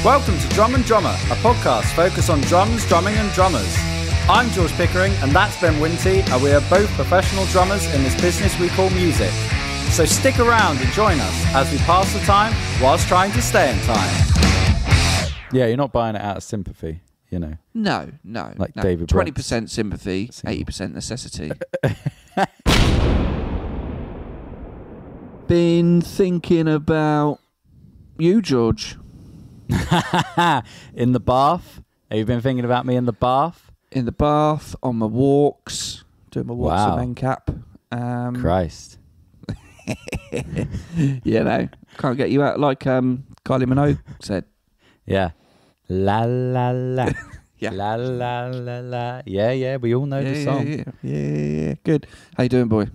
Welcome to Drum and Drummer, a podcast focused on drums, drumming and drummers. I'm George Pickering and that's Ben Winty, and we are both professional drummers in this business we call music. So stick around and join us as we pass the time whilst trying to stay in time. Yeah, you're not buying it out of sympathy, you know. No. Like David Brent. 20% sympathy, 80% necessity. Been thinking about you, George. In the bath? Have you been thinking about me in the bath? In the bath, on my walks, doing my walks in Mencap. Christ. You know, can't get you out like Kylie Minogue said. Yeah. La la la. Yeah. La la la la. Yeah, we all know the song. Yeah. Good. How you doing, boy?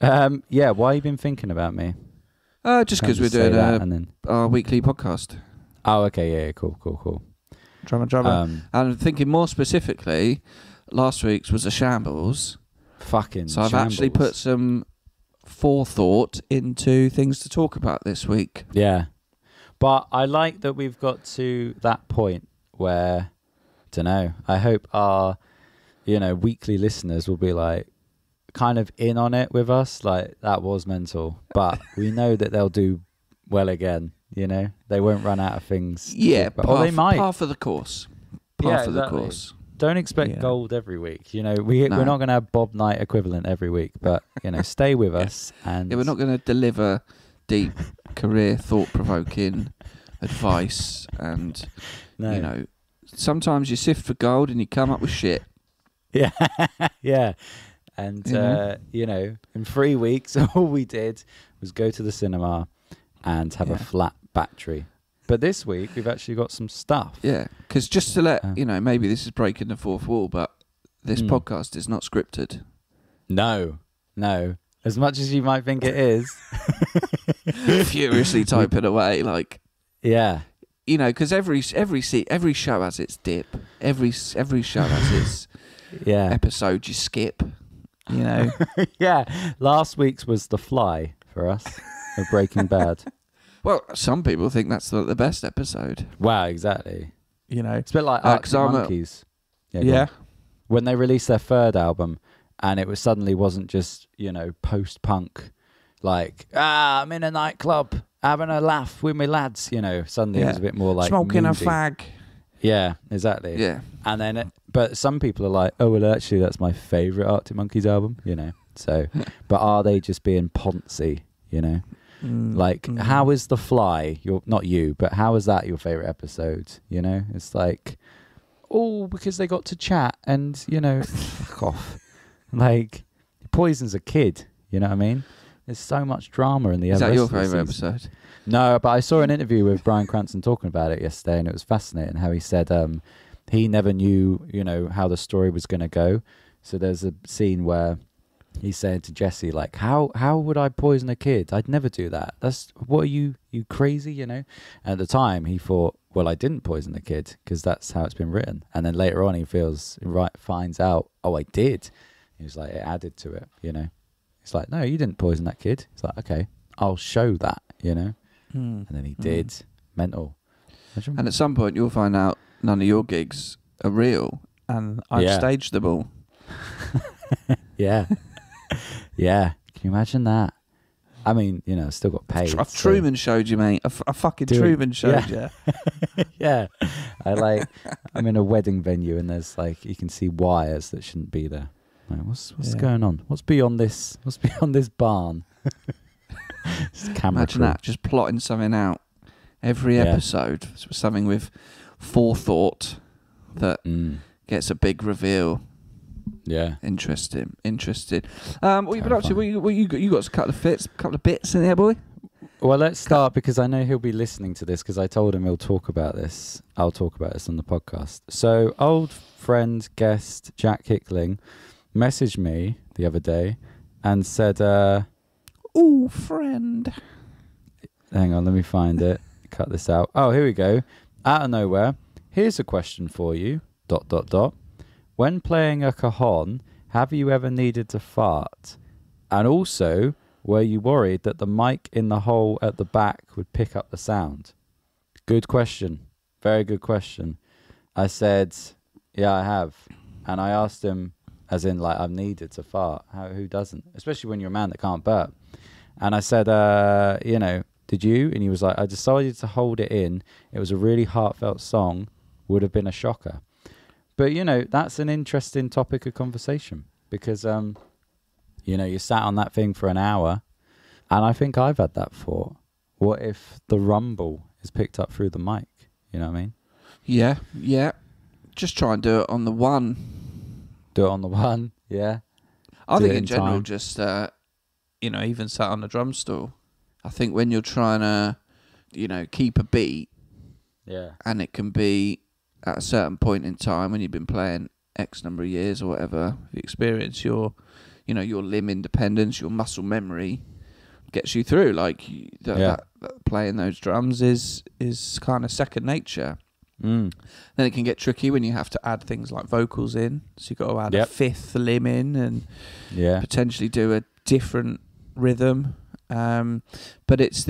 Yeah, why have you been thinking about me? Just because we're doing our weekly podcast. Oh, okay, yeah, cool. Drummer. And I'm thinking more specifically, last week's was a shambles. Fucking So I've shambles. actually put some forethought into things to talk about this week. Yeah. But I like that we've got to that point where, dunno, I hope our, weekly listeners will be like, kind of in on it with us, like that was mental, but we know that they'll do well again, they won't run out of things. Yeah, or they might. Par for the course. The course. Don't expect gold every week. We're not going to have Bob Knight equivalent every week, but stay with us. And we're not going to deliver deep career thought-provoking advice, and sometimes you sift for gold and you come up with shit. Yeah. And, in 3 weeks, all we did was go to the cinema and have a flat battery. But this week, we've actually got some stuff. Yeah, because just to let, maybe this is breaking the fourth wall, but this podcast is not scripted. No. As much as you might think it is. Furiously typing away, like... Yeah. Because every show has its dip. Every show has its episode you skip. Yeah, last week's was The Fly for us of Breaking Bad. Well, some people think that's the best episode. Wow, exactly. It's a bit like Arctic Monkeys. Yeah. When they released their third album, and it wasn't just post-punk, like I'm in a nightclub having a laugh with my lads. Suddenly it was a bit more like smoking moody. a fag. Yeah, exactly. Yeah, and then but some people are like, oh well, actually that's my favourite Arctic Monkeys album. So, but are they just being poncy? How is The Fly? Not you, but how is that your favourite episode? It's like, because they got to chat and fuck off. Like, poisons a kid. You know what I mean? There's so much drama in the. Is that your favourite episode? No, but I saw an interview with Bryan Cranston talking about it yesterday, and it was fascinating how he said he never knew, how the story was going to go. So there's a scene where he's saying to Jesse, like, how would I poison a kid? I'd never do that. What are you crazy, And at the time, he thought, well, I didn't poison the kid because that's how it's been written. And then later on, he finds out, oh, I did. He was like, it added to it, He's like, no, you didn't poison that kid. He's like, okay, I'll show that, And then he did. Mental. And at some point, you'll find out none of your gigs are real, and I've staged them all. Yeah. Can you imagine that? I mean, I still got paid. I've Truman showed you, mate. I fucking Truman showed you. Yeah. I'm in a wedding venue, and there's you can see wires that shouldn't be there. Like, what's going on? What's beyond this? What's beyond this barn? Imagine that, just plotting something out every episode. Something with forethought that gets a big reveal. Yeah. Interesting. What you been up to? You got a couple of bits in there, boy? Well, let's start because I know he'll be listening to this because I told him he'll talk about this. I'll talk about this on the podcast. So, old friend, guest, Jack Hickling messaged me the other day and said, ooh, friend. Hang on, let me find it. Cut this out. Oh, here we go. Out of nowhere, here's a question for you, ... When playing a cajon, have you ever needed to fart? And also, were you worried that the mic in the hole at the back would pick up the sound? Good question. Very good question. I said, yeah, I have. And I asked him, as in, like, I've needed to fart. Who doesn't? Especially when you're a man that can't burp. And I said, did you? And he was like, I decided to hold it in. It was a really heartfelt song. Would have been a shocker. But, that's an interesting topic of conversation because, you sat on that thing for an hour. And I think I've had that thought. What if the rumble is picked up through the mic? You know what I mean? Yeah. Just try and do it on the one. Do it on the one, yeah. I think in general, just, even sat on a drum stool. I think when you're trying to, keep a beat, and it can be at a certain point in time when you've been playing X number of years or whatever, you experience your limb independence, your muscle memory gets you through. Like that playing those drums is kind of second nature. Then it can get tricky when you have to add things like vocals in. So you've got to add a fifth limb in and potentially do a different rhythm. But it's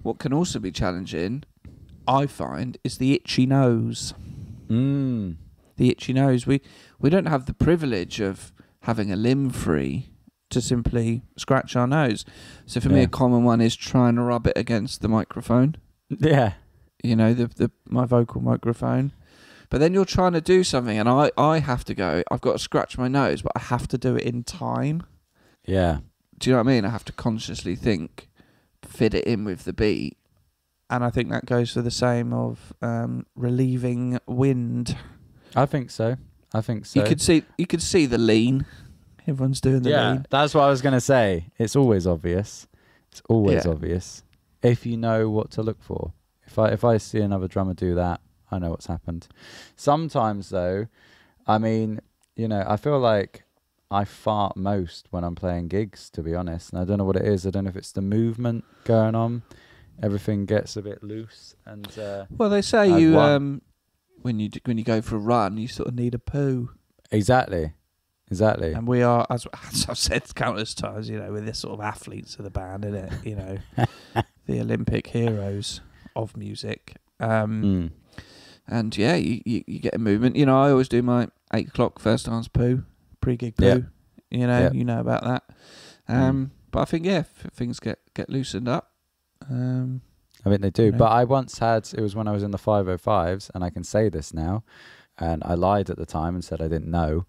what can also be challenging, I find, is the itchy nose. The itchy nose. We don't have the privilege of having a limb free to simply scratch our nose. So for me, a common one is trying to rub it against the microphone. Yeah. My vocal microphone. But then you're trying to do something and I have to go, I've got to scratch my nose, but I have to do it in time. Yeah. Do you know what I mean? I have to consciously think, fit it in with the beat. And I think that goes for the same of relieving wind. I think so. You could see the lean. Everyone's doing the lean. Yeah, that's what I was going to say. It's always obvious. It's always obvious if you know what to look for. If I see another drummer do that, I know what's happened. Sometimes, though, I mean, I feel like I fart most when I'm playing gigs, to be honest. And I don't know what it is. I don't know if it's the movement going on. Everything gets a bit loose. And well, they say when you go for a run, you sort of need a poo. Exactly. And we are, as I've said countless times, we're this sort of athletes of the band, innit? The Olympic heroes of music. And you get a movement. I always do my 8 o'clock first dance poo, pre-gig poo. You know about that. But I think things get loosened up. I think they do. But I once had, it was when I was in the 505s, and I can say this now, and I lied at the time and said I didn't know,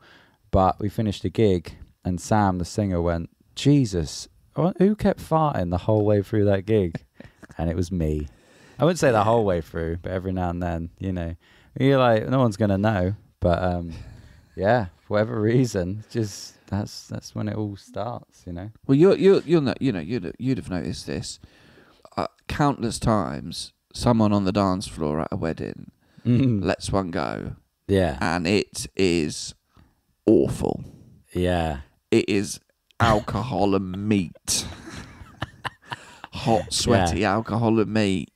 but we finished a gig and Sam, the singer, went, Jesus, who kept farting the whole way through that gig? And it was me. I wouldn't say the whole way through, but every now and then, you're like, no one's going to know. But for whatever reason, just that's when it all starts, Well, you'll know, you'd have noticed this countless times. Someone on the dance floor at a wedding lets one go. Yeah. And it is awful. Yeah. It is alcohol and meat. Hot, sweaty alcohol and meat.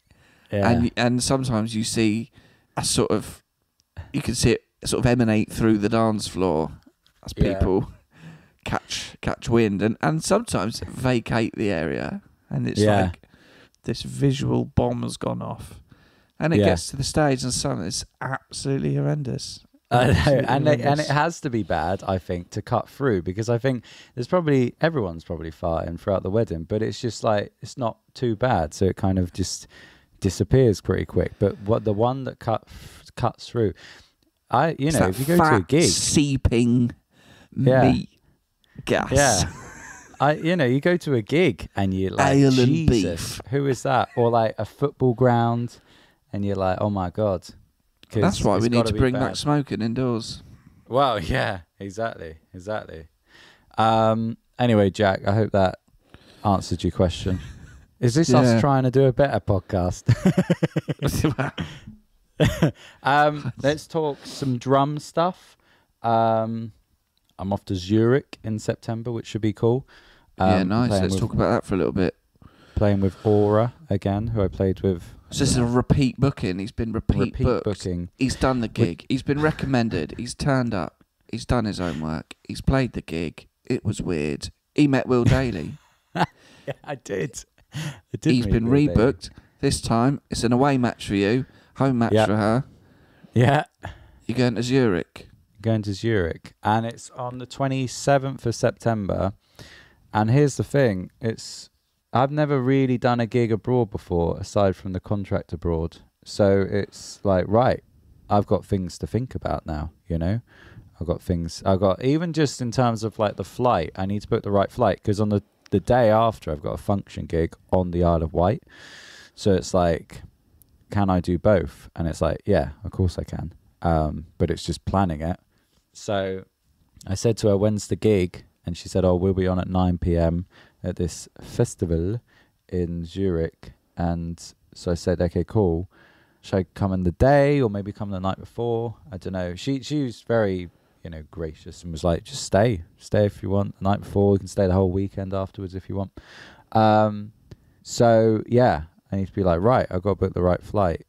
Yeah. And sometimes you see you can see it sort of emanate through the dance floor as people catch wind and sometimes vacate the area, and it's like this visual bomb has gone off, and it gets to the stage and suddenly it's absolutely horrendous. I know, and it has to be bad, I think, to cut through, because I think everyone's probably farting throughout the wedding, but it's just like, it's not too bad, so it kind of just disappears pretty quick. But the one that cuts through, if you go to a gig, seeping meat gas. Yeah. You go to a gig and you're like, ale and Jesus, beef. Who is that? Or like a football ground, and you're like, oh my God. That's why we need to bring back smoking indoors. Well, yeah, exactly. Anyway, Jack, I hope that answered your question. Is this us trying to do a better podcast? Let's talk some drum stuff. I'm off to Zurich in September, which should be cool. Nice. Let's talk about that for a little bit. Playing with Aura again, who I played with. So this is a repeat booking. He's been repeat booking. He's done the gig. He's been recommended. He's turned up. He's done his own work. He's played the gig. It was weird. He met Will Daly. Yeah, I did. He's been rebooked. This time, it's an away match for you. Home match for her. Yeah. You're going to Zurich. Going to Zurich. And it's on the 27th of September. And here's the thing. I've never really done a gig abroad before, aside from the contract abroad. So it's like, right, I've got things to think about now, you know? Even just in terms of like the flight, I need to book the right flight, because on the day after, I've got a function gig on the Isle of Wight. So it's like, can I do both? And it's like, yeah, of course I can. But it's just planning it. So I said to her, when's the gig? And she said, we'll be on at 9 p.m. at this festival in Zurich. And so I said, okay, cool. Should I come in the day or maybe come the night before? I don't know. She was very, gracious and was like, just stay if you want the night before. You can stay the whole weekend afterwards if you want. So yeah, I need to be like, right, I've got to book the right flight,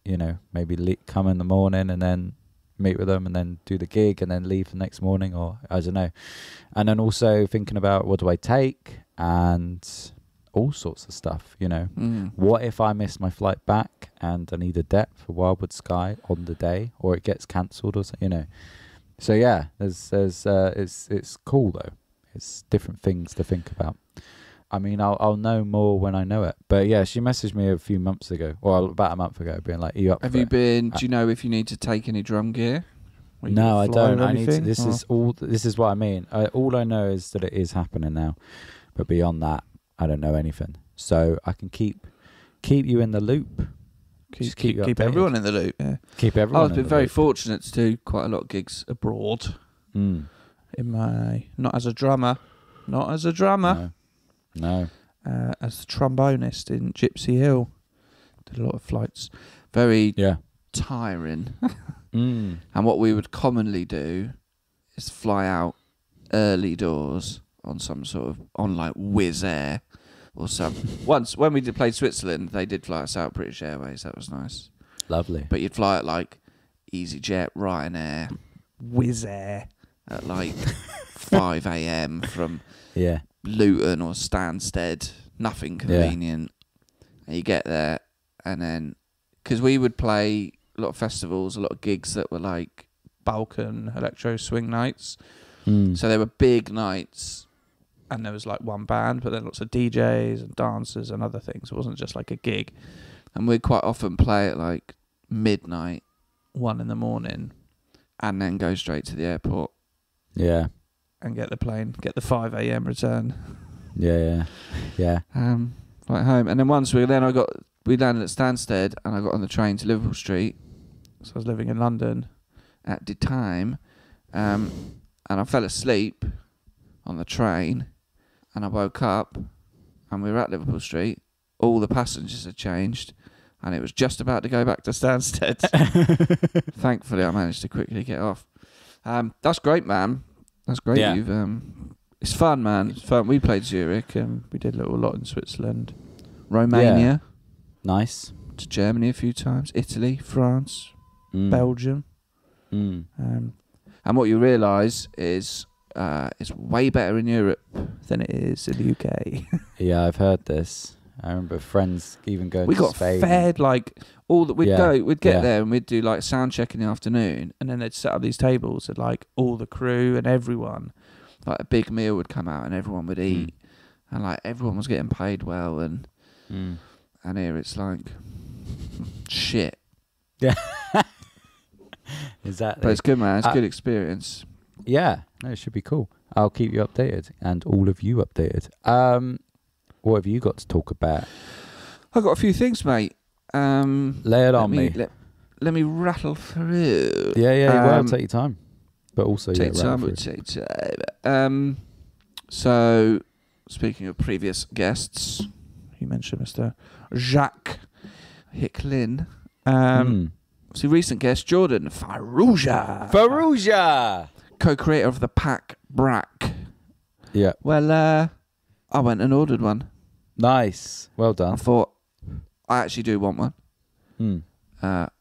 maybe come in the morning and then meet with them and then do the gig and then leave the next morning, or I don't know. And then also thinking about what do I take and all sorts of stuff, What if I miss my flight back and I need a debt for Wildwood Sky on the day, or it gets cancelled or something, So yeah, it's cool though. It's different things to think about. I mean, I'll know more when I know it. But yeah, she messaged me a few months ago, or about a month ago, being like, "Are you up?" Have you been? Do you know if you need to take any drum gear? No, I don't. I need to. This is what I mean. All I know is that it is happening now, but beyond that, I don't know anything. So I can keep you in the loop. Keep everyone in the loop. Yeah. Keep everyone. I've been very fortunate to do quite a lot of gigs abroad. Mm. Not as a drummer. No. As a trombonist in Gypsy Hill. Did a lot of flights. Very tiring. And what we would commonly do is fly out early doors on some sort of, on like Wizz Air or some. Once, when we played Switzerland, they did fly us out British Airways. That was nice. Lovely. But you'd fly at like EasyJet, Ryanair, Wizz Air at like 5 a.m. from Luton or Stansted, nothing convenient. And you get there, and then, because we would play a lot of festivals, a lot of gigs that were like Balkan electro swing nights. So they were big nights, and there was like one band, but then lots of DJs and dancers and other things. It wasn't just like a gig. And we'd quite often play at like midnight, 1 in, and then go straight to the airport. Yeah. And get the plane, get the 5 a.m. return. Yeah. Right home. And then once we landed at Stansted, and I got on the train to Liverpool Street. So I was living in London at the time. And I fell asleep on the train, and I woke up, and we were at Liverpool Street. All the passengers had changed, and it was just about to go back to Stansted. Thankfully, I managed to quickly get off. That's great, man. That's great. Yeah. It's fun, man. It's fun. We played Zurich, and we did a lot in Switzerland, Romania. Yeah. Nice. To Germany a few times, Italy, France, Belgium. And what you realise is it's way better in Europe than it is in the UK. Yeah, I've heard this. I remember friends even going to Spain. We got fed like all that. We'd get there and we'd do like sound check in the afternoon, and then they'd set up these tables at like all the crew and everyone. Like a big meal would come out and everyone would eat, and like everyone was getting paid well, and here it's like shit. Yeah. Exactly. But it's good, man. It's a good experience. Yeah. No, it should be cool. I'll keep you updated, and all of you updated. What have you got to talk about? I've got a few things, mate. Lay it on me. Let me rattle through. Yeah. Well, take your time. But also, take time. So, speaking of previous guests, you mentioned Mr. Jacques Hicklin. So recent guest Jordan Faruja, co-creator of the PackBrack. Yeah. Well, I went and ordered one. Nice. Well done. I thought I actually do want one.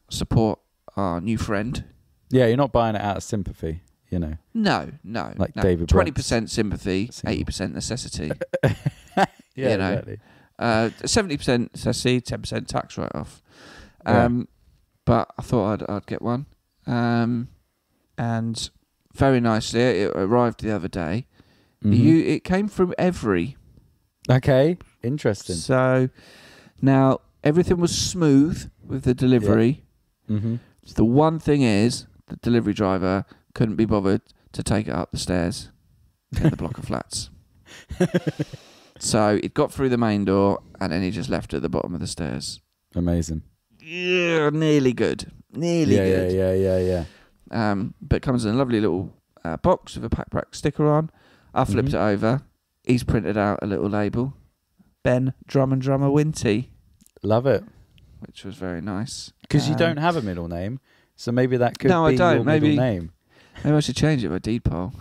Support our new friend. Yeah, you're not buying it out of sympathy, No. Like David 20% sympathy, 80% necessity. Exactly. 70% necessity, 10% tax write-off. but I thought I'd get one. And very nicely, it arrived the other day. Mm-hmm. It came from Every. Okay, interesting. So now everything was smooth with the delivery. Yeah. Mm-hmm. So the one thing is, the delivery driver couldn't be bothered to take it up the stairs in the block of flats. So it got through the main door and then he just left it at the bottom of the stairs. Amazing. Yeah, nearly good. Nearly good. Yeah. But it comes in a lovely little box with a PackBrack sticker on. I flipped it over. He's printed out a little label. Ben, Drum and Drummer Winty. Love it. Which was very nice. Because you don't have a middle name, so maybe that could I be don't. your Maybe, middle name. Maybe I should change it by deed poll.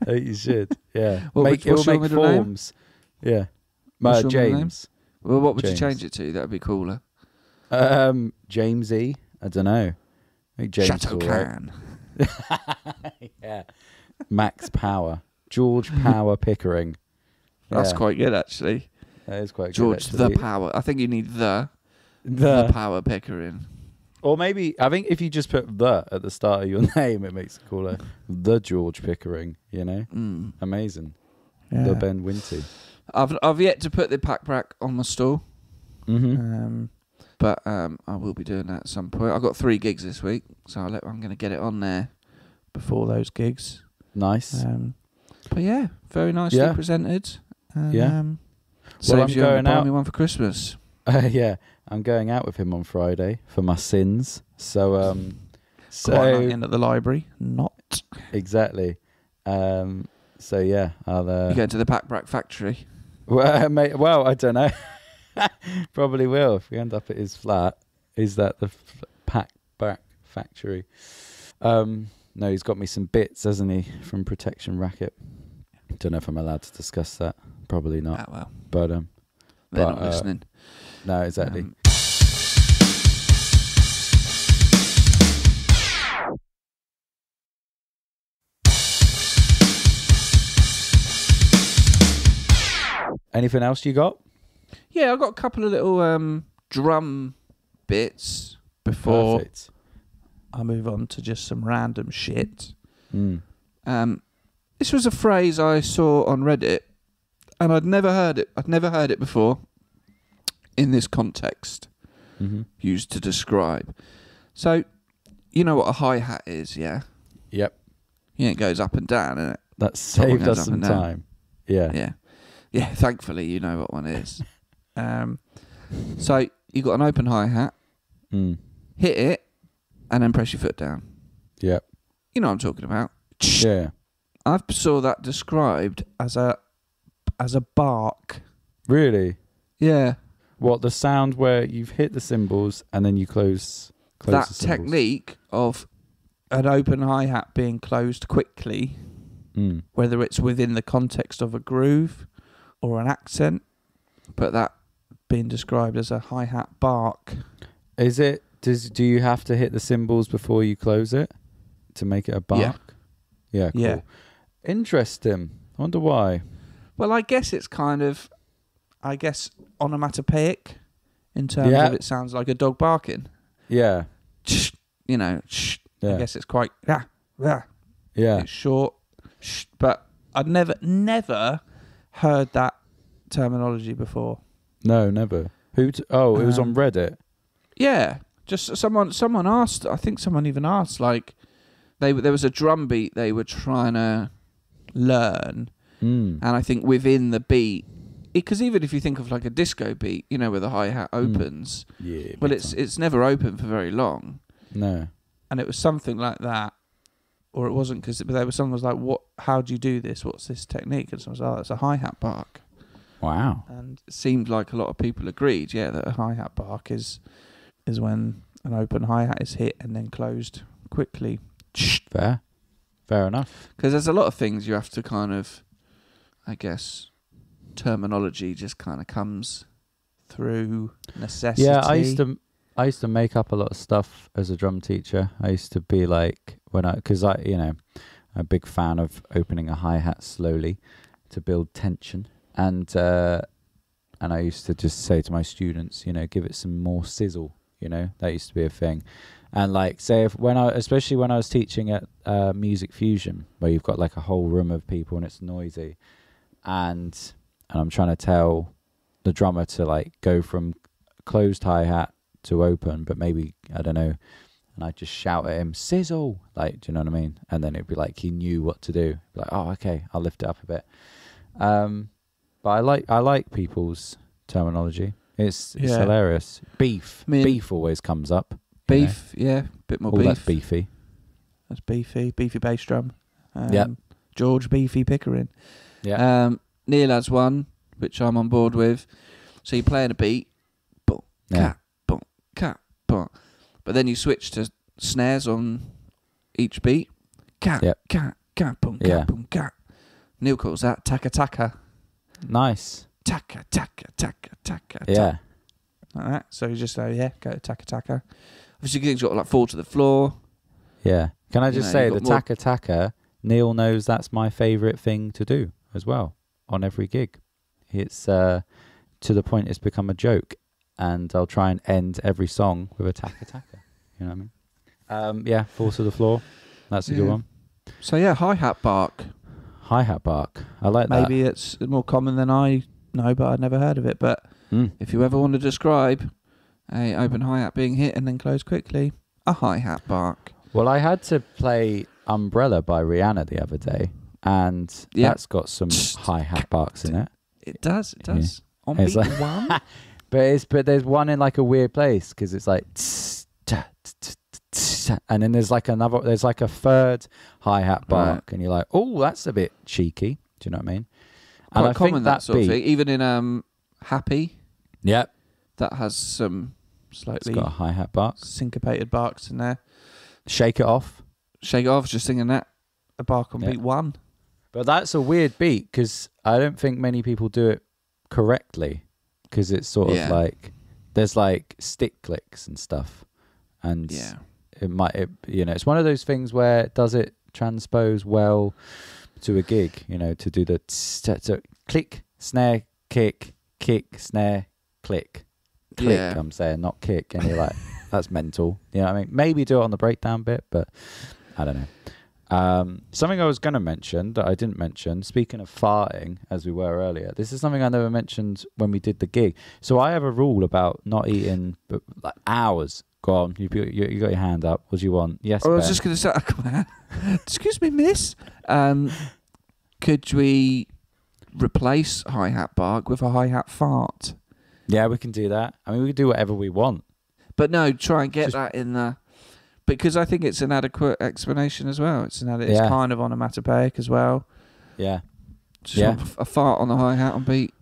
You should, yeah. What's your middle forms. Name? Yeah. What's your middle name? James. Well, what would you change it to? That would be cooler. James E. I don't know. I think James Chateau Can. Yeah. Max Power. George Power Pickering. That's quite good, actually. That is quite George good. the Power. I think you need the Power Pickering. Or maybe, I think if you just put the at the start of your name, it makes it cooler. The George Pickering, you know? Amazing. Yeah. The Ben Winty. I've yet to put the PackBrack on my store. Mm-hmm. But I will be doing that at some point. I've got 3 gigs this week, so I'm going to get it on there before those gigs. Nice. But yeah, very nicely presented. Saves you having to buy me one for Christmas. Yeah, I'm going out with him on Friday for my sins. So, Quite in at the library. Not. Exactly. So yeah, I'll. You go to the PackBrack factory. Well, I don't know. Probably will if we end up at his flat. Is that the PackBrack factory? No, he's got me some bits, hasn't he, from Protection Racket. Don't know if I'm allowed to discuss that. Probably not. Well, but they're not listening. No, exactly. Anything else you got? Yeah, I've got a couple of little drum bits before I move on to just some random shit. This was a phrase I saw on Reddit, and I'd never heard it. I'd never heard it before in this context, used to describe. So, you know what a hi-hat is, yeah? Yep. Yeah, it goes up and down, isn't it? That saved us some time. Yeah. Yeah, thankfully you know what one is. So you got an open hi-hat, hit it, and then press your foot down. Yep. You know what I'm talking about. Yeah. I saw that described as a bark. Really? Yeah. What, the sound where you've hit the cymbals and then you close that the cymbals? Technique of an open hi-hat being closed quickly, whether it's within the context of a groove or an accent, but that being described as a hi-hat bark. Is it? Do you have to hit the cymbals before you close it to make it a bark? Yeah, cool. Yeah. Interesting. I wonder why. Well, I guess it's kind of, onomatopoeic in terms of it sounds like a dog barking. Yeah. You know, I guess it's quite, Yeah. It's short, but I'd never heard that terminology before. No, never. It was on Reddit. Yeah, just someone asked. I think someone even asked. Like, there was a drum beat they were trying to learn, and I think within the beat, because even if you think of like a disco beat, you know, where the hi-hat opens, well, it's never open for very long. No, and it was something like that, or it wasn't, because someone was like, "What? How do you do this? What's this technique?" And someone was like, "Oh, it's a hi-hat bark." Wow. And it seemed like a lot of people agreed, that a hi-hat bark is when an open hi-hat is hit and then closed quickly. Fair enough. Because there's a lot of things you have to kind of, I guess, terminology just kind of comes through necessity. Yeah, I used to make up a lot of stuff as a drum teacher. I used to be like, because I'm a big fan of opening a hi-hat slowly to build tension. And I used to just say to my students, give it some more sizzle, You know, that used to be a thing. And like, say especially when I was teaching at Music Fusion, where you've got like a whole room of people and it's noisy, and I'm trying to tell the drummer to like go from closed hi-hat to open, but maybe, I don't know, and I just shout at him, sizzle, like, do you know what I mean? And then it'd be like he knew what to do. Like, oh, okay, I'll lift it up a bit. But I like people's terminology. It's hilarious. Beef always comes up. Beef, yeah, bit more beef. That's beefy. That's beefy bass drum. Yeah. George Beefy Pickering. Yeah. Neil has one, which I'm on board with. So you're playing a beat, boom, cat, boom, cat, boom. But then you switch to snares on each beat. Cat, cat, cat, boom, cat, boom, cat. Neil calls that taka taka. Nice. Taka, taka, taka, taka. Yeah. Like that. So you just go to taka taka. Obviously, gigs got like fall to the floor. Yeah. Can I just say the taka taka? Neil knows that's my favourite thing to do as well on every gig. It's to the point it's become a joke, and I'll try and end every song with a taka taka. You know what I mean? Yeah. Fall to the floor. That's a good one. So yeah, hi-hat bark. Hi-hat bark. I like that. Maybe it's more common than I know, but I'd never heard of it. But if you ever want to describe a open hi-hat being hit and then closed quickly, a hi-hat bark. Well, I had to play Umbrella by Rihanna the other day, and that's got some hi-hat barks in it. It does. Yeah. On beat like, one. but there's one in like a weird place, because it's like and then there's like a third hi-hat bark, and you're like, oh, that's a bit cheeky. Do you know what I mean? Quite and common, I think that sort of thing. Even in Happy. Yep. That has some slightly... It's got a hi-hat bark. Syncopated barks in there. Shake It Off. Shake It Off, just singing that. A bark on beat one. But that's a weird beat, because I don't think many people do it correctly, because it's sort of like... There's like stick clicks and stuff. And it's one of those things where does it transpose well to a gig, you know, to do the click, snare, kick, snare, click. I'm saying, not kick. And you're like, that's mental. You know what I mean? Maybe do it on the breakdown bit, but I don't know. Something I was going to mention that I didn't mention, speaking of farting, as we were earlier, this is something I never mentioned when we did the gig. So I have a rule about not eating like hours. Go on, you got your hand up. What do you want? Yes, I was just going to say, excuse me, miss. Could we replace hi-hat bark with a hi-hat fart? Yeah, we can do that. I mean, we can do whatever we want. But no, try and get that in the... Because I think it's an adequate explanation as well. It's kind of onomatopoeic as well. Yeah. Just a fart on the hi-hat on beat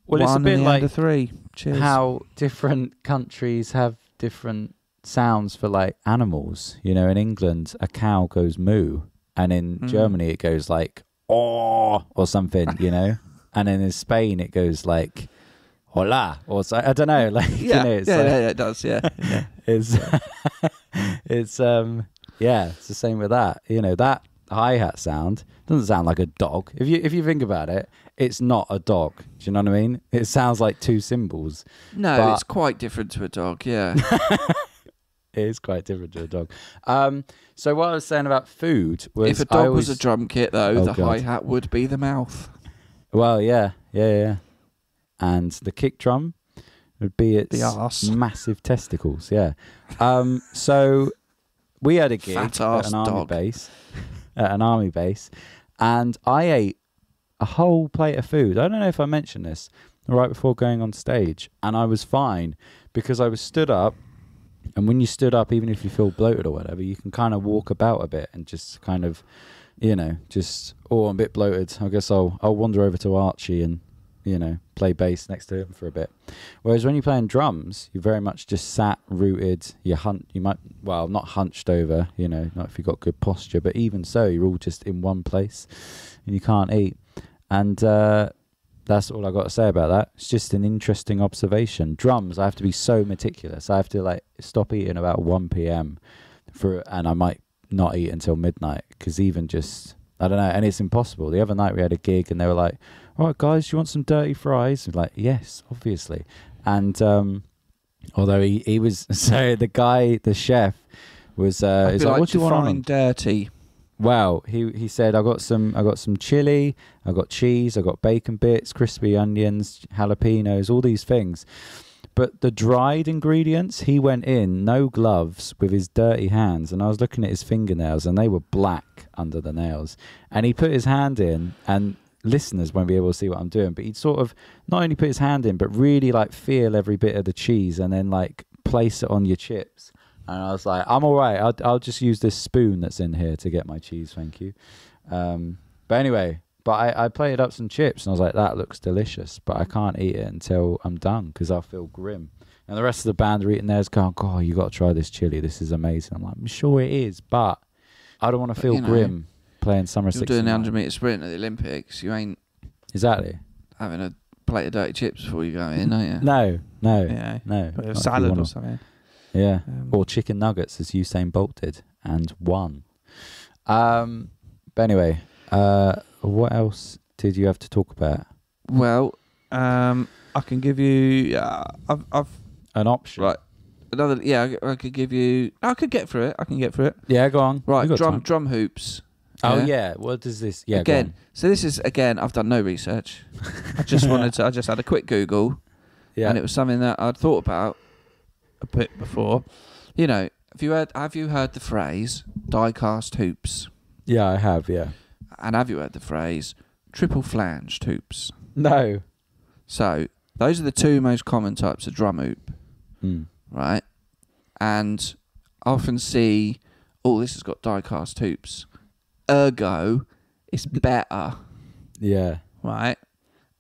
well, it's a bit like three. Cheers. How different countries have different sounds for like animals. You know, in England, a cow goes moo, and in Germany it goes like oh or something. You know, and then in Spain it goes like hola or so, I don't know. Like you know, it's it does. Yeah, it's it's the same with that. You know, that hi-hat sound doesn't sound like a dog. If you think about it, it's not a dog. Do you know what I mean? It sounds like two cymbals. No, it's quite different to a dog. Yeah. It is quite different to a dog. So what I was saying about food was... If a dog was a drum kit, though, the hi-hat would be the mouth. Well, yeah. And the kick drum would be its massive testicles, yeah. So we had a gig at an army base, and I ate a whole plate of food. I don't know if I mentioned this right before going on stage, and I was fine because I was stood up. And when you stood up, even if you feel bloated or whatever, you can kind of walk about a bit and just kind of, you know, I'm a bit bloated. I guess I'll wander over to Archie and, you know, play bass next to him for a bit. Whereas when you're playing drums, you're very much just sat, rooted. You might, not hunched over, you know, not if you've got good posture, but even so, you're all just in one place and you can't eat. And that's all I got to say about that. It's just an interesting observation. Drums, I have to be so meticulous. I have to like stop eating about 1 p.m. and I might not eat until midnight because even just, I don't know, and it's impossible. The other night we had a gig and they were like, all right, guys, do you want some dirty fries? I'm like, yes, obviously. And Although he was so the chef was is like, what do you want on dirty? Wow, he said I got some chili, I got cheese, I got bacon bits, crispy onions, jalapenos, all these things. But the dried ingredients, he went in no gloves with his dirty hands, and I was looking at his fingernails and they were black under the nails. And he put his hand in, and listeners won't be able to see what I'm doing, but he'd sort of not only put his hand in, but really like feel every bit of the cheese and then like place it on your chips. And I was like, I'm all right. I'll just use this spoon that's in here to get my cheese, thank you. But anyway, I plated up some chips and I was like, that looks delicious, but I can't eat it until I'm done because I'll feel grim. And the rest of the band are eating theirs going, God, you got to try this chili. This is amazing. I'm like, I'm sure it is, but I don't want to feel grim playing Summer 69. You're doing the 100-metre sprint at the Olympics. You ain't exactly having a plate of dirty chips before you go in, are you? No. A salad or something. Yeah, or chicken nuggets as Usain Bolt did and won. But anyway, what else did you have to talk about? Well, I can give you. I've an option. Right. Another. Yeah, I could give you. I could get through it. Yeah, go on. Right, drum hoops. Oh yeah. What does this? Yeah. Again. So this is I've done no research. I just I just had a quick Google. Yeah. And it was something that I'd thought about a bit before. You know, have you heard the phrase die-cast hoops? Yeah, I have, yeah. And have you heard the phrase triple flanged hoops? No. So, those are the two most common types of drum hoop. Right? And I often see, this has got die-cast hoops. Ergo, it's better. Yeah. Right?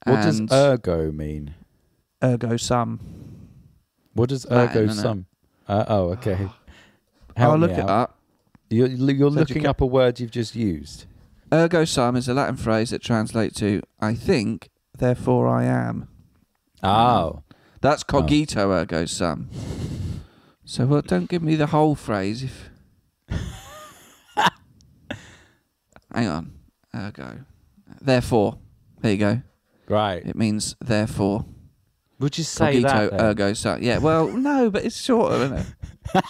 What does ergo mean? Ergo sum. What does ergo sum? Okay. I'll look it up. You're looking up a word you've just used. Ergo sum is a Latin phrase that translates to I think, therefore I am. Oh. That's cogito ergo sum. So, well, don't give me the whole phrase if... Hang on. Ergo. Therefore. There you go. Right. It means therefore. Would you say cogito that? Ergo sum. Yeah, well, no, but it's shorter, isn't it?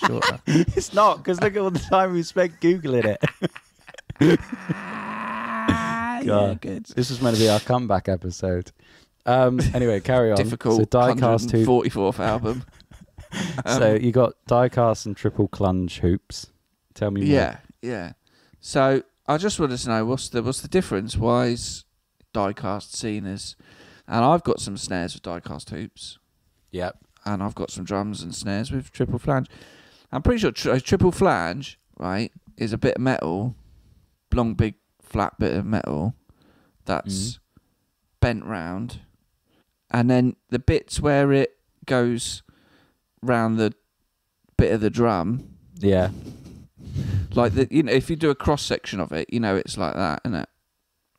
Shorter. It's not, because look at all the time we spent Googling it. God. Yeah, good. This was meant to be our comeback episode. Anyway, carry on. Difficult. So die-cast 144th album. So you got die-cast and triple plunge hoops. Tell me more. Yeah. So I just wanted to know what's the difference? Why is die-cast seen as... And I've got some snares with die-cast hoops. Yep. And I've got some drums and snares with triple flange. I'm pretty sure a triple flange, right, is a bit of metal, long, big, flat bit of metal that's bent round. And then the bits where it goes round the bit of the drum. Yeah. Like, if you do a cross-section of it, it's like that, isn't it?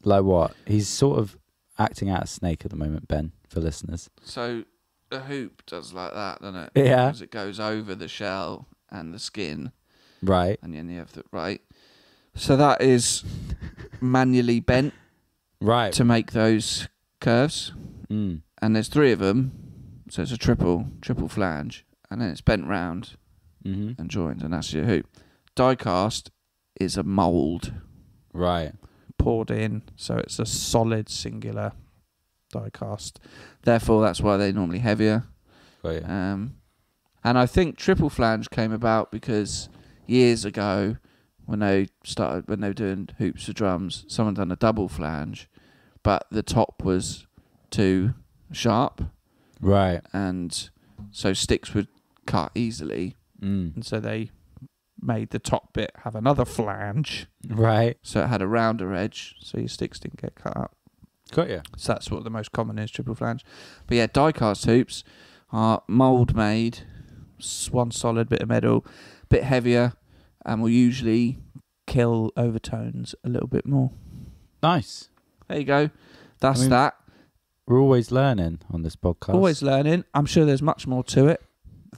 Like what? He's sort of acting out a snake at the moment, Ben, for listeners. So the hoop does like that, doesn't it? Yeah. Because it goes over the shell and the skin. Right. And then you have right. So that is manually bent. Right. To make those curves. And there's three of them. So it's a triple flange. And then it's bent round and joined. And that's your hoop. Die cast is a mould. Right. Poured in. So it's a solid singular die cast. Therefore, that's why they're normally heavier. Oh, yeah. And I think triple flange came about because years ago, when they were doing hoops for drums, someone done a double flange, but the top was too sharp. Right. And so sticks would cut easily. And so they made the top bit have another flange. Right. So it had a rounder edge, so your sticks didn't get cut up. Got you. So that's what the most common is, triple flange. But yeah, die-cast hoops are mould-made, one solid bit of metal, bit heavier, and will usually kill overtones a little bit more. Nice. There you go. That's that. We're always learning on this podcast. Always learning. I'm sure there's much more to it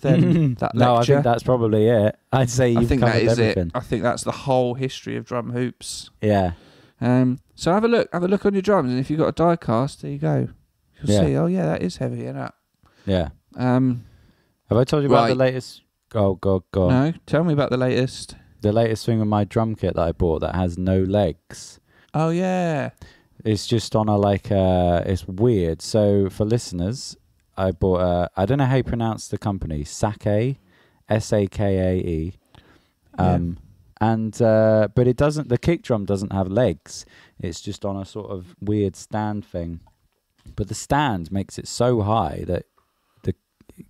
than that lecture. No, I think that's probably it. I'd say you've covered everything. I think that's the whole history of drum hoops. Yeah. So have a look on your drums, and if you've got a die cast, there you go. You'll see. Oh yeah, that is heavy, isn't it? Yeah. Have I told you about the latest? Oh, God. No, tell me about the latest. The latest thing with my drum kit that I bought that has no legs. Oh, yeah. It's just on it's weird. So for listeners, I bought I don't know how you pronounce the company, Sakae, Sakae. But it doesn't, the kick drum doesn't have legs. It's just on a sort of weird stand thing. But the stand makes it so high that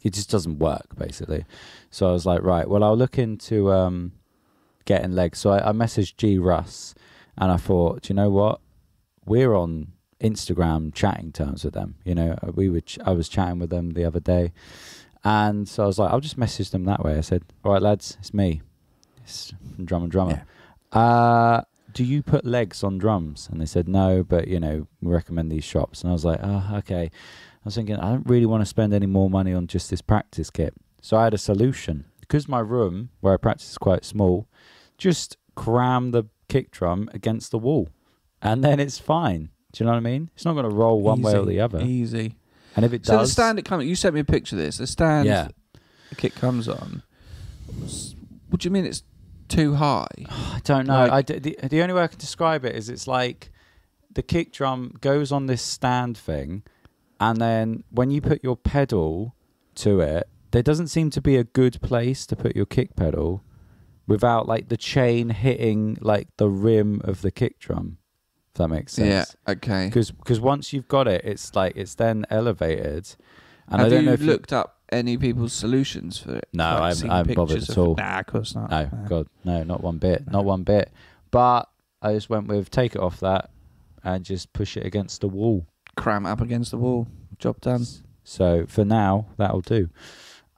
it just doesn't work, basically. So I was like, right, well, I'll look into getting legs. So I messaged G Russ, and I thought, do you know what? We're on Instagram chatting terms with them. You know, I was chatting with them the other day, and so I was like, I'll just message them that way. I said, all right, lads, it's me. It's from Drum and Drummer. Yeah. Do you put legs on drums? And they said, no, but, you know, we recommend these shops. And I was like, oh, okay. I was thinking, I don't really want to spend any more money on just this practice kit. So I had a solution. Because my room, where I practice, is quite small, just cram the kick drum against the wall. And then it's fine. Do you know what I mean? It's not going to roll one way or the other. Easy. And if it does... So the stand it comes... You sent me a picture of this. The stand the kick comes on. What do you mean it's too high? I don't know. The only way I can describe it is it's like the kick drum goes on this stand thing, and then when you put your pedal to it, there doesn't seem to be a good place to put your kick pedal without like the chain hitting like the rim of the kick drum, if that makes sense. Yeah, okay. Because once you've got it, it's like it's then elevated. And Have I don't know you if looked up any people's solutions for it? No, I haven't bothered at all. Nah, of course not. No, God, no, not one bit. Not one bit. But I just went with take it off that and just push it against the wall. Cram it up against the wall. Job done. So for now, that'll do.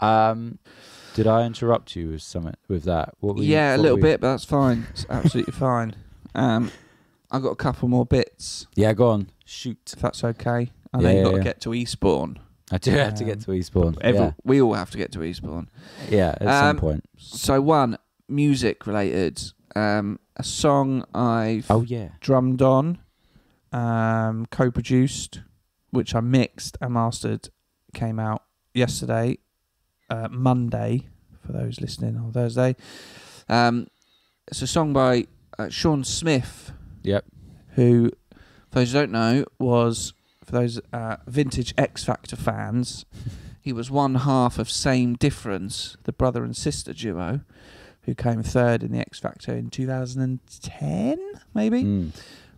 Did I interrupt you with something with that? A little bit, but that's fine. It's absolutely fine. I've got a couple more bits. Yeah, go on. Shoot. If that's okay. I know you've got to get to Eastbourne. I do have to get to Eastbourne. We all have to get to Eastbourne. Yeah, at some point. So one, music related. A song I've drummed on, co-produced, which I mixed and mastered, came out yesterday, Monday, for those listening on Thursday. It's a song by Sean Smith. Yep. Who, for those who don't know, was... For those vintage X Factor fans, he was one half of Same Difference, the brother and sister duo, who came third in the X Factor in 2010, maybe?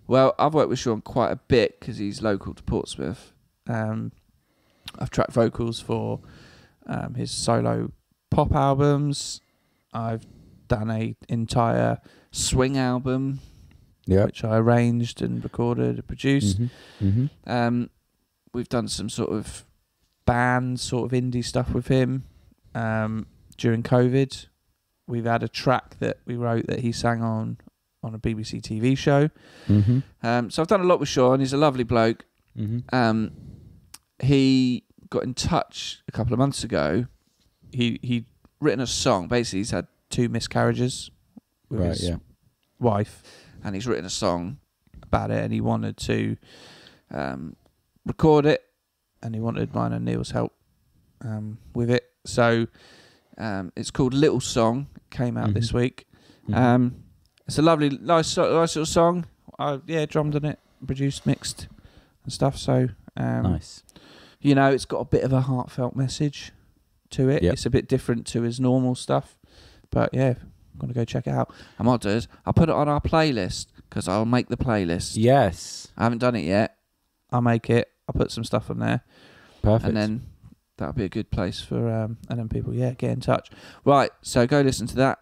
Well, I've worked with Sean quite a bit because he's local to Portsmouth. I've tracked vocals for his solo pop albums. I've done an entire swing album, which I arranged and recorded and produced. We've done some sort of band, sort of indie stuff with him during COVID. We've had a track that we wrote that he sang on a BBC TV show. So I've done a lot with Sean. He's a lovely bloke. He got in touch a couple of months ago. He'd written a song. Basically, he's had 2 miscarriages with his wife. And he's written a song about it, and he wanted to record it, and he wanted mine and Neil's help with it. So it's called Little Song. It came out this week. It's a lovely, nice little song. I drummed on it, produced, mixed, and stuff. So nice. You know, it's got a bit of a heartfelt message to it. It's a bit different to his normal stuff, but yeah. I'm going to go check it out. And what I'll do is I'll put it on our playlist because I'll make the playlist. Yes. I haven't done it yet. I'll make it. I'll put some stuff on there. Perfect. And then that'll be a good place for, and then people, get in touch. Right, so go listen to that.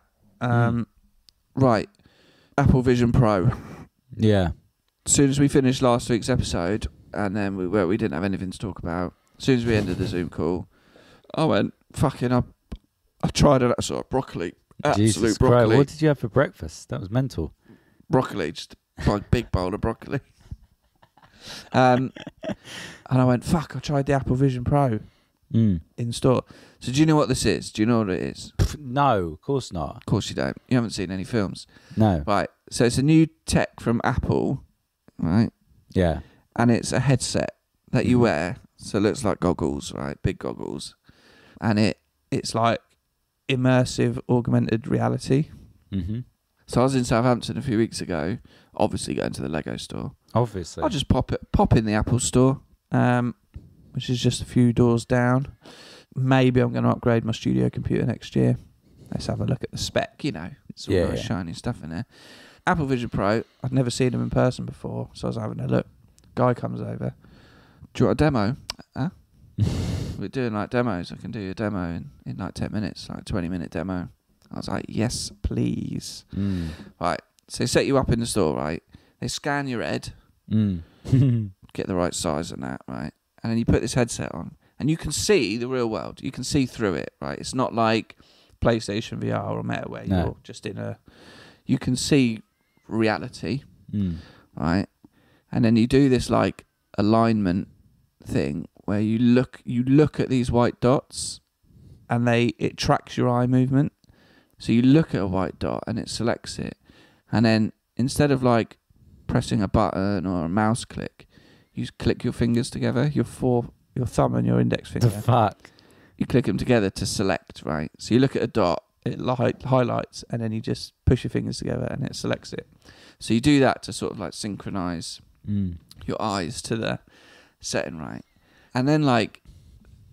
Right, Apple Vision Pro. Yeah. As soon as we finished last week's episode, and then we didn't have anything to talk about, as soon as we ended the Zoom call, I went, fucking, I tried it. I saw broccoli. Jesus broccoli. Christ. What did you have for breakfast? That was mental. Broccoli, just a big bowl of broccoli. And I went, fuck, I tried the Apple Vision Pro in store. So do you know what this is? Do you know what it is? No, of course not. Of course you don't. You haven't seen any films. No. Right, so it's a new tech from Apple, right? Yeah. And it's a headset that you wear, so it looks like goggles, right? Big goggles. And it it's like immersive augmented reality. Mm-hmm. So I was in Southampton a few weeks ago, obviously going to the Lego store. Obviously. I'll just pop in the Apple store, which is just a few doors down. Maybe I'm going to upgrade my studio computer next year. Let's have a look at the spec, It's all nice shiny stuff in there. Apple Vision Pro, I'd never seen them in person before, so I was having a look. Guy comes over. Do you want a demo? Huh? We're doing like demos. I can do a demo in like 10 minutes, like a 20-minute demo. I was like, yes, please. Right, so they set you up in the store, right? They scan your head, get the right size and that, right? And then you put this headset on, and you can see the real world. You can see through it, right? It's not like PlayStation VR or Meta where you're just you can see reality, right? And then you do this like alignment thing where you look at these white dots, and it tracks your eye movement. So you look at a white dot and it selects it, and then instead of like pressing a button or a mouse click, you click your fingers together, your thumb and your index finger. The fuck? You click them together to select, right? So you look at a dot, it highlights, and then you just push your fingers together and it selects it. So you do that to sort of like synchronize your eyes to the setting, right? And then like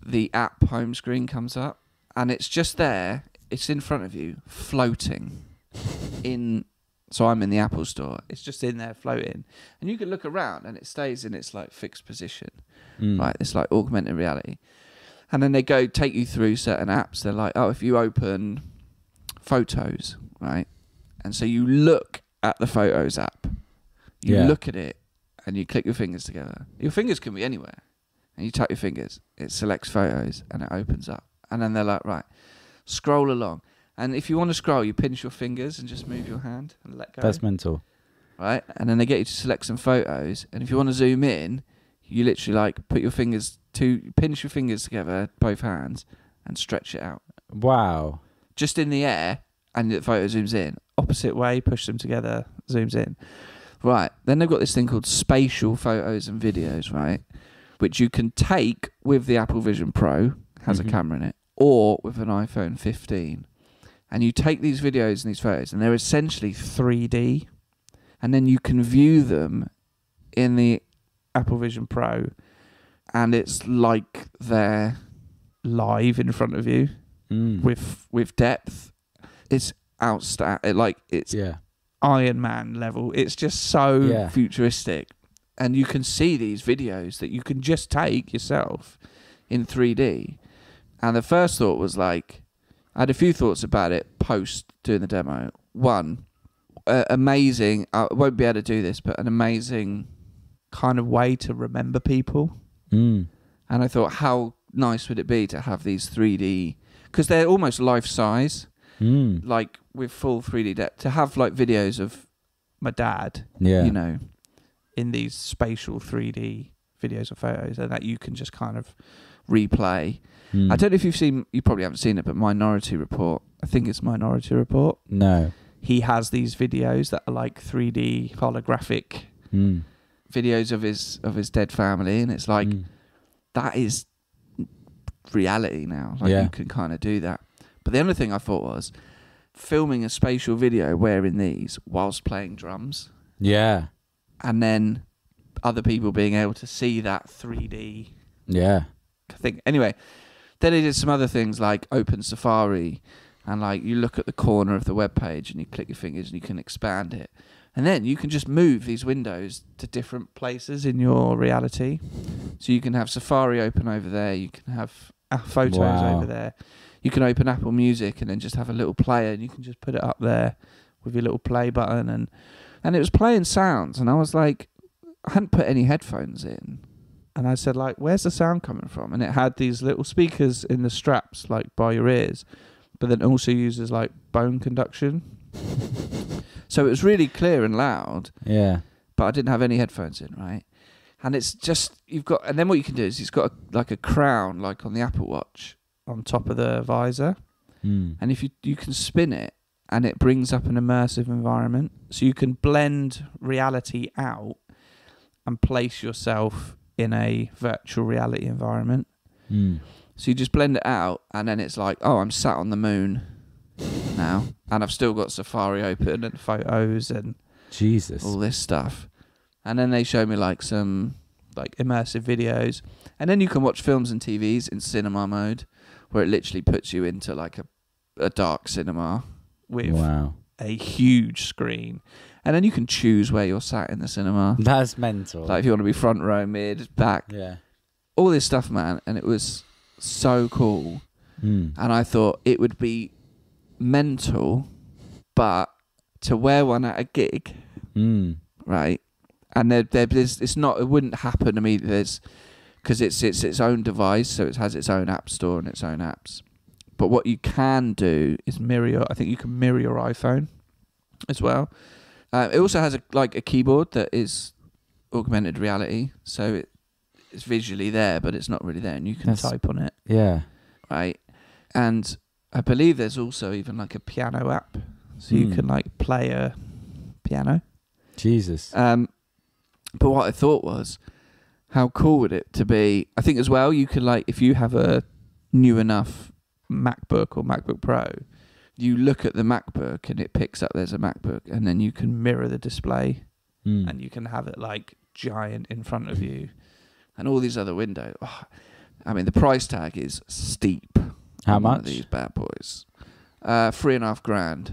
the app home screen comes up, and it's just there. It's in front of you, floating in. So I'm in the Apple store. It's just in there floating, and you can look around, and it stays in its like fixed position, right? It's like augmented reality. And then they take you through certain apps. They're like, oh, if you open Photos, right? And so you look at the Photos app. You look at it, and you click your fingers together. Your fingers can be anywhere. And you tap your fingers. It selects Photos, and it opens up. And then they're like, right, scroll along. And if you want to scroll, you pinch your fingers and just move your hand and let go. That's mental. Right? And then they get you to select some photos. And if you want to zoom in, you literally like pinch your fingers together, both hands, and stretch it out. Wow. Just in the air, and the photo zooms in. Opposite way, push them together, zooms in. Right. Then they've got this thing called spatial photos and videos, right? Which you can take with the Apple Vision Pro, has a camera in it, or with an iPhone 15. And you take these videos and these photos, and they're essentially 3D. And then you can view them in the Apple Vision Pro, and it's like they're live in front of you with depth. It's outstanding. It's Iron Man level. It's just so futuristic. And you can see these videos that you can just take yourself in 3D. And the first thought was like, I had a few thoughts about it post doing the demo. One, amazing. I won't be able to do this, but an amazing kind of way to remember people. And I thought, how nice would it be to have these 3D, because they're almost life size, like with full 3D depth, to have like videos of my dad, in these spatial 3D videos or photos, and that you can just kind of replay. I don't know if you probably haven't seen it, but Minority Report, I think it's Minority Report. No. He has these videos that are like 3D holographic videos of his dead family, and it's like, that is reality now. Like you can kind of do that. But the other thing I thought was filming a spatial video wearing these whilst playing drums. Yeah. And then other people being able to see that 3D thing. Anyway, then they did some other things like open Safari, and like you look at the corner of the web page and you click your fingers and you can expand it. And then you can just move these windows to different places in your reality. So you can have Safari open over there. You can have Photos over there. You can open Apple Music and then just have a little player, and you can just put it up there with your little play button. And it was playing sounds. And I was like, I hadn't put any headphones in. And I said, like, where's the sound coming from? And it had these little speakers in the straps, like, by your ears, but then also uses, like, bone conduction. So it was really clear and loud. Yeah. But I didn't have any headphones in, right? And it's just, and then what you can do is it's got a crown, like on the Apple Watch, on top of the visor. And if you can spin it, and it brings up an immersive environment. So you can blend reality out and place yourself in a virtual reality environment. So you just blend it out, and then it's like, oh, I'm sat on the moon now, and I've still got Safari open and photos and Jesus, all this stuff. And then they show me like some like immersive videos, and then you can watch films and TVs in cinema mode, where it literally puts you into like a dark cinema with a huge screen, and then you can choose where you're sat in the cinema. That's mental. Like if you want to be front row, mid, back, all this stuff, man. And it was so cool. And I thought it would be mental, but to wear one at a gig, right? And there's not, it wouldn't happen immediately, because it's its own device, so it has its own app store and its own apps. But what you can do is I think you can mirror your iPhone as well. It also has a keyboard that is augmented reality, so it's visually there, but it's not really there, and you can type on it. Yeah. Right. And I believe there's also even like a piano app, so you can like play a piano. Jesus. But what I thought was, how cool would it to be? I think as well, you could like, if you have a new enough MacBook or MacBook Pro, you look at the MacBook and it picks up there's a MacBook, and then you can mirror the display, and you can have it like giant in front of you, and all these other windows. Oh, I mean, the price tag is steep. How much? One of these bad boys, $3,500.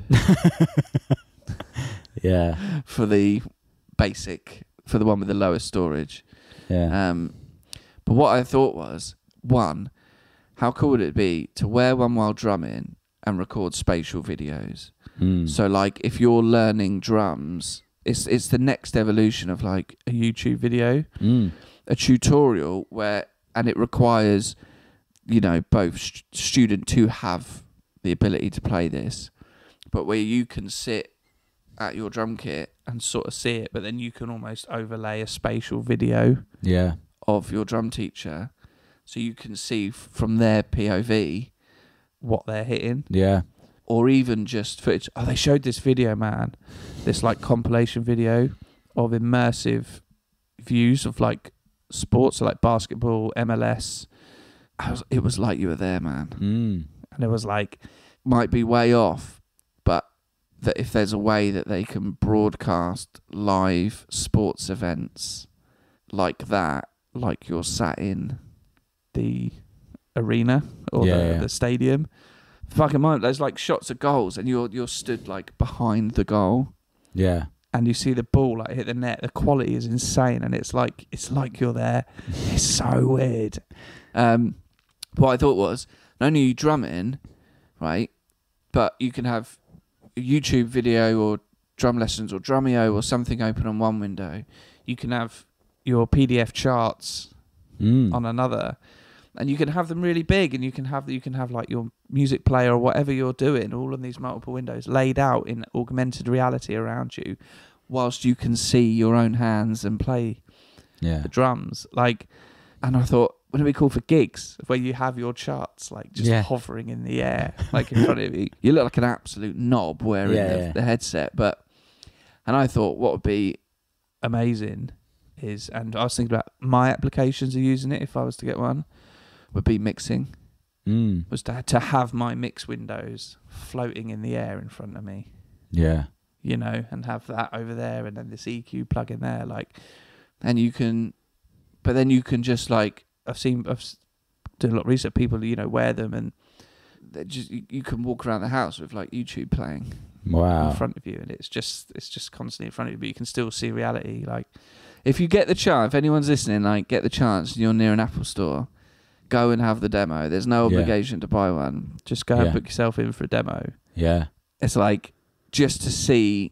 Yeah. For the basic, for the one with the lowest storage. Yeah. But what I thought was, one, how cool would it be to wear one while drumming and record spatial videos? So like if you're learning drums, it's the next evolution of like a YouTube video, a tutorial and it requires, you know, both student to have the ability to play this, but where you can sit at your drum kit and sort of see it, but then you can almost overlay a spatial video of your drum teacher, so you can see from their POV what they're hitting. Yeah. Or even just footage. Oh, they showed this video, man. This like compilation video of immersive views of like sports, so like basketball, MLS. It was like you were there, man. And it was like, might be way off, but that if there's a way that they can broadcast live sports events like that, like you're sat in the arena or the stadium, fucking mind, there's like shots of goals and you're stood like behind the goal. Yeah. And you see the ball like hit the net. The quality is insane, and it's like you're there. It's so weird. What I thought was, not only are you drumming, right, but you can have a YouTube video or drum lessons or Drumeo or something open on one window. You can have your PDF charts on another, and you can have them really big, and you can have like your music player or whatever you're doing, all on these multiple windows laid out in augmented reality around you, whilst you can see your own hands and play the drums. Like, and I thought, wouldn't it be cool for gigs where you have your charts like just hovering in the air, like in front of you? You look like an absolute knob wearing the headset, and I thought what would be amazing is, and I was thinking about my applications of using it if I was to get one, would be mixing. Was to have my mix windows floating in the air in front of me. Yeah. You know, and have that over there, and then this EQ plug in there, like, and you can, but then you can just like, I've done a lot of research, people, you know, wear them, and just you can walk around the house with like YouTube playing in front of you, and it's just constantly in front of you, but you can still see reality. Like, if you get the chance, if anyone's listening, like, get the chance, and you're near an Apple store, go and have the demo. There's no obligation to buy one. Just go and book yourself in for a demo. Yeah. It's like, just to see,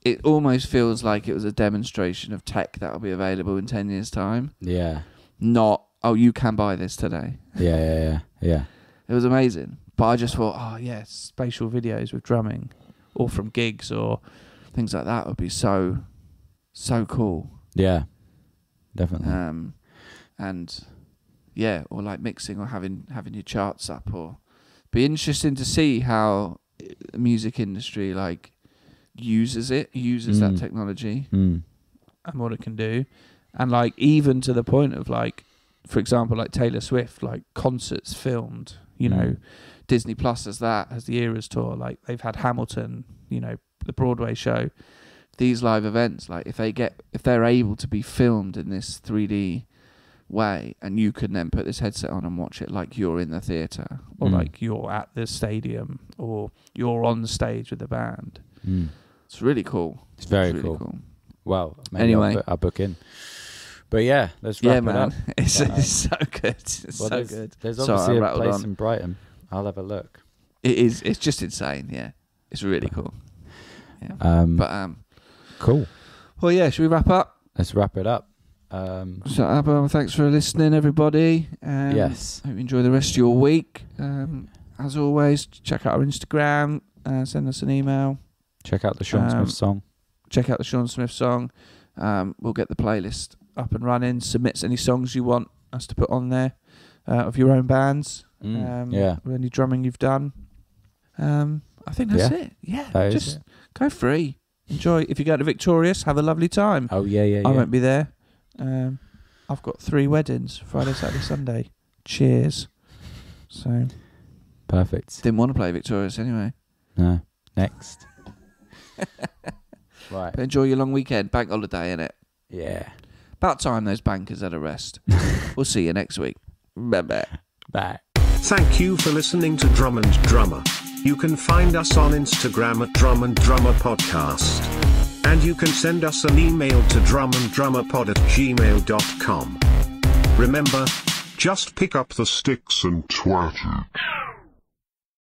it almost feels like it was a demonstration of tech that will be available in 10 years' time. Yeah. Not, oh, you can buy this today. Yeah. It was amazing. But I just thought, spatial videos with drumming, or from gigs or things like that would be so cool. Yeah, definitely. Or like mixing or having your charts up, or be interesting to see how the music industry like uses that technology and what it can do, and like even to the point of like for example, like Taylor Swift, like concerts filmed, you know, Disney Plus has the Eras tour, like they've had Hamilton, you know, the Broadway show. These live events, like if they're able to be filmed in this 3D way, and you can then put this headset on and watch it like you're in the theatre, or like you're at the stadium, or you're on the stage with the band. It's really cool. It's very really cool. Well, maybe anyway, I'll book in. But yeah, let's wrap it up. It's so good. It's so good. There's obviously a place in Brighton. I'll have a look. It is. It's just insane. Yeah, it's really cool. Yeah. Cool. Well, yeah. Should we wrap up? Let's wrap it up. So, thanks for listening, everybody. Yes. Hope you enjoy the rest of your week. As always, check out our Instagram. Send us an email. Check out the Sean Smith song. Check out the Sean Smith song. We'll get the playlist up and running. Submit any songs you want us to put on there of your own bands. Or any drumming you've done. I think that's it. Yeah, just go free. Enjoy. If you go to Victorious, have a lovely time. Oh, yeah. I won't be there. I've got 3 weddings, Friday, Saturday, Sunday. Cheers. So perfect. Didn't want to play Victorious anyway. No. Next. Right. But enjoy your long weekend. Bank holiday, innit? Yeah. About time those bankers had a rest. We'll see you next week. Bye. Bye. Thank you for listening to Drum and Drummer. You can find us on Instagram at Drum and Drummer Podcast. And you can send us an email to drumanddrummerpod@gmail.com. Remember, just pick up the sticks and twat it.